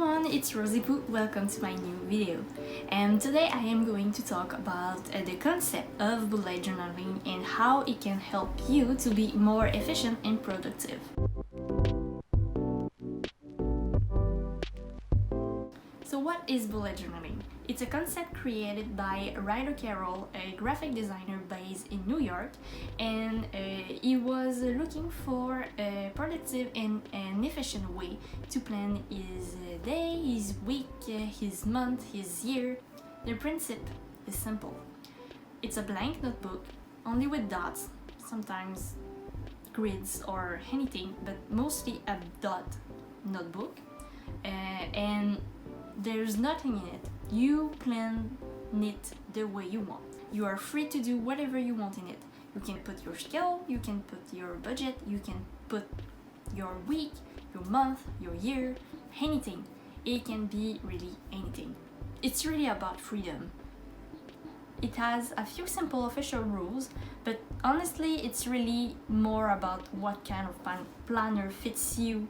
everyone, it's Rosz. Welcome to my new video. And today I am going to talk about the concept of bullet journaling and how it can help you to be more efficient and productive. So what is bullet journaling? It's a concept created by Ryder Carroll, a graphic designer based in New York, and he was looking for a productive and an efficient way to plan his day, his week, his month, his year. The principle is simple. It's a blank notebook, only with dots, sometimes grids or anything, but mostly a dot notebook, and there's nothing in it. You plan it the way you want. You are free to do whatever you want in it. You can put your skill, you can put your budget, you can put your week, your month, your year, anything. It can be really anything. It's really about freedom. It has a few simple official rules, but honestly it's really more about what kind of planner fits you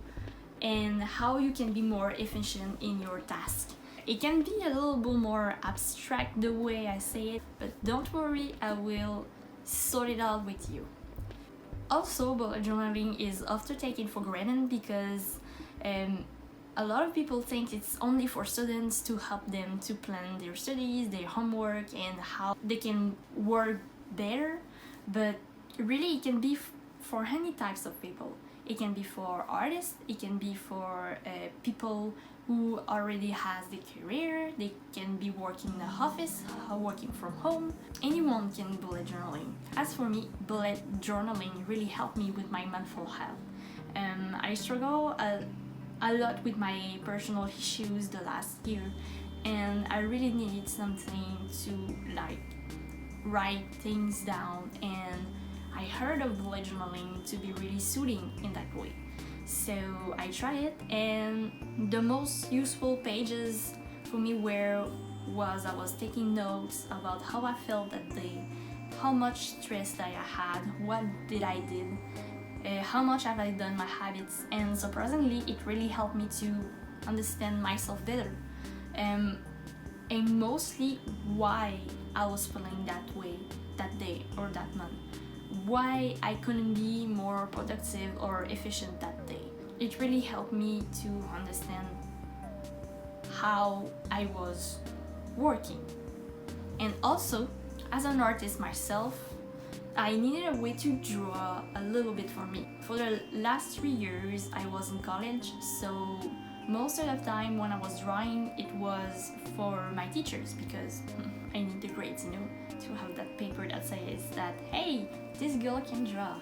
and how you can be more efficient in your task. It can be a little bit more abstract the way I say it, but don't worry, I will sort it out with you. Also, bullet journaling is often taken for granted because a lot of people think it's only for students to help them to plan their studies, their homework, and how they can work better, but really it can be for any types of people. It can be for artists, it can be for people who already has the career, they can be working in the office, working from home. Anyone can bullet journaling. As for me, bullet journaling really helped me with my mental health. I struggle a lot with my personal issues the last year, and I really needed something to write things down, and I heard of bullet journaling to be really soothing in that way. So I tried it, and the most useful pages for me I was taking notes about how I felt that day, how much stress that I had, what did I did, how much have I done my habits, and surprisingly it really helped me to understand myself better, and mostly why I was feeling that way that day or that month, why I couldn't be more productive or efficient that day. It really helped me to understand how I was working. And also, as an artist myself, I needed a way to draw a little bit for me. For the last 3 years I was in college, so most of the time when I was drawing it was for my teachers because I need the grades, to have that paper that says that, hey, this girl can draw,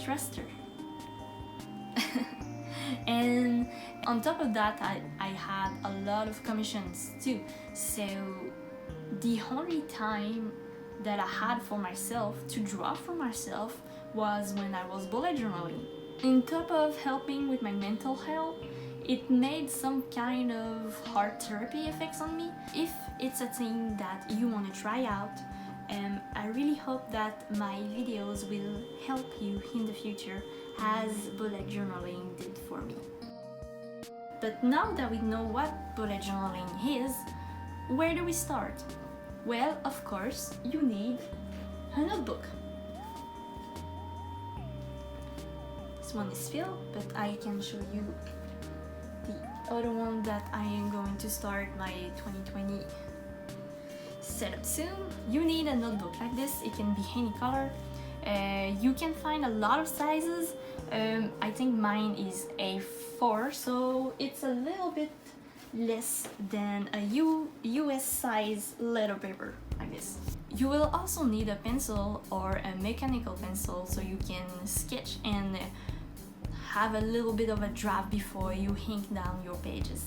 trust her. And on top of that I had a lot of commissions too, so the only time that I had for myself to draw for myself was when I was bullet journaling. On top of helping with my mental health, it made some kind of art therapy effects on me. If it's a thing that you want to try out, I really hope that my videos will help you in the future as bullet journaling did for me. But now that we know what bullet journaling is, where do we start? Well, of course, you need a notebook. This one is filled, but I can show you the other one that I am going to start my 2020 setup soon. You need a notebook like this. It can be any color. You can find a lot of sizes. I think mine is A4, so it's a little bit less than a US size letter paper like this. You will also need a pencil or a mechanical pencil so you can sketch and have a little bit of a draft before you ink down your pages.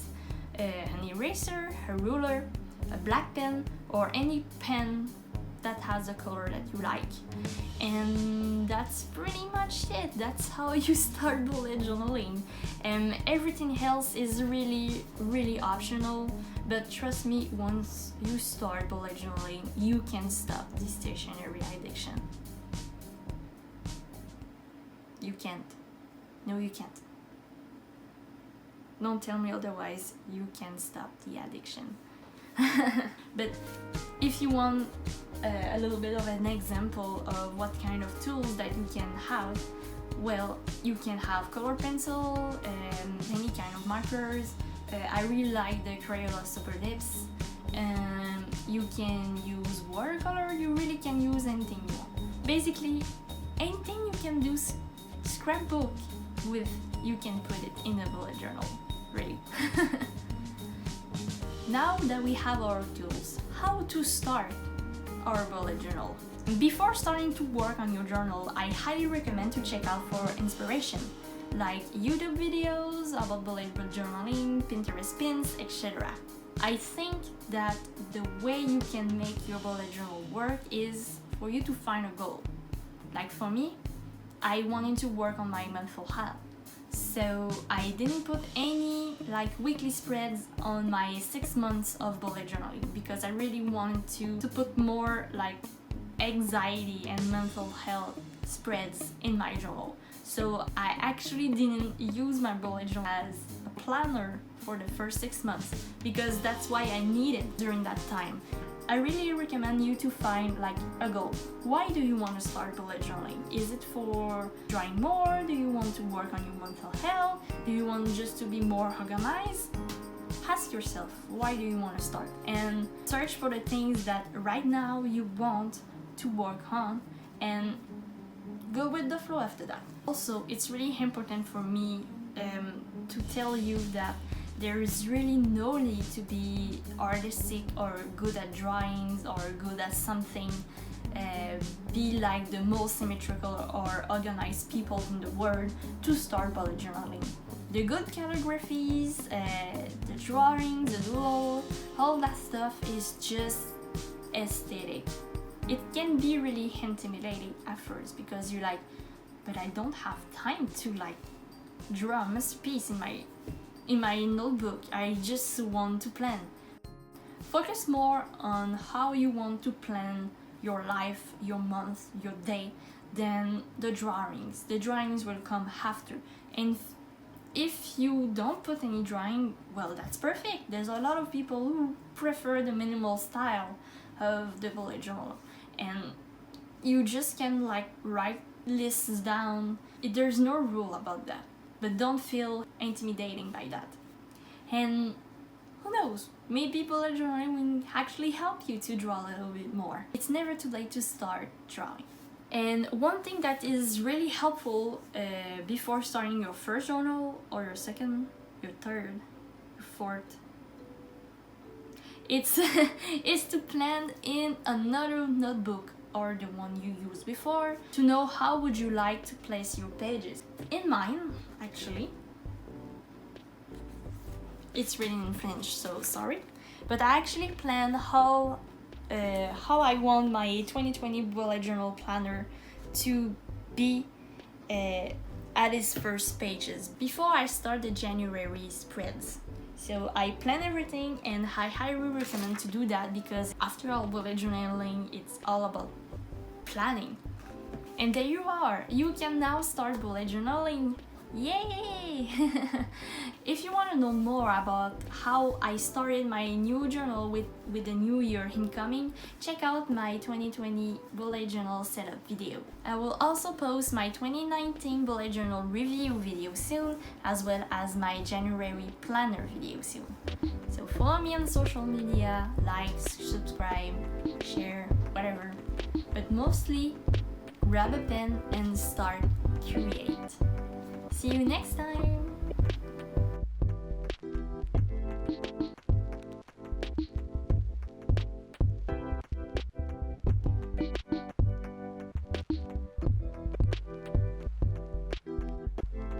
An eraser, a ruler, a black pen, or any pen that has a color that you like. And that's pretty much it. That's how you start bullet journaling. Everything else is really optional, but trust me, once you start bullet journaling, you can stop the stationery addiction. You can't. No, you can't. Don't tell me otherwise, you can stop the addiction. But if you want a little bit of an example of what kind of tools that you can have, well, you can have color pencil, any kind of markers. I really like the Crayola Super Lips. You can use watercolor, you really can use anything you want. Basically, anything you can do scrapbook with, you can put it in a bullet journal, really. Now that we have our tools, how to start our bullet journal? Before starting to work on your journal, I highly recommend to check out for inspiration, like YouTube videos about bullet journaling, Pinterest pins, etc. I think that the way you can make your bullet journal work is for you to find a goal. Like for me, I wanted to work on my mental health. So I didn't put any like weekly spreads on my 6 months of bullet journaling because I really wanted to put more like anxiety and mental health spreads in my journal. So I actually didn't use my bullet journal as a planner for the first 6 months because that's why I needed during that time. I really recommend you to find like a goal. Why do you want to start bullet journaling? Is it for drawing more? Do you want to work on your mental health? Do you want just to be more organized? Ask yourself, why do you want to start? And search for the things that right now you want to work on and go with the flow after that. Also, it's really important for me to tell you that there is really no need to be artistic or good at drawings or good at something, be like the most symmetrical or organized people in the world to start bullet journaling. The good calligraphies, the drawings, the doodle, all that stuff is just aesthetic. It can be really intimidating at first because you're like, but I don't have time to like draw a masterpiece in my notebook. I just want to plan. Focus more on how you want to plan your life, your month, your day than the drawings. The drawings will come after. And if you don't put any drawing, well, that's perfect. There's a lot of people who prefer the minimal style of the bullet journal. And you just can like write lists down. There's no rule about that. But don't feel intimidating by that. And who knows, maybe bullet journaling will actually help you to draw a little bit more. It's never too late to start drawing. And one thing that is really helpful before starting your first journal or your second, your third, your fourth, it's is to plan in another notebook or the one you used before to know how would you like to place your pages. In mine, actually, it's written in French, so sorry, but I actually planned how I want my 2020 bullet journal planner to be at its first pages before I start the January spreads. So I plan everything, and I highly recommend to do that because after all, bullet journaling, it's all about planning. And there you are, you can now start bullet journaling. Yay! If you want to know more about how I started my new journal with the new year incoming, check out my 2020 bullet journal setup video. I will also post my 2019 bullet journal review video soon, as well as my January planner video soon. So follow me on social media, like, subscribe, share, whatever. But mostly, grab a pen and start create. See you next time!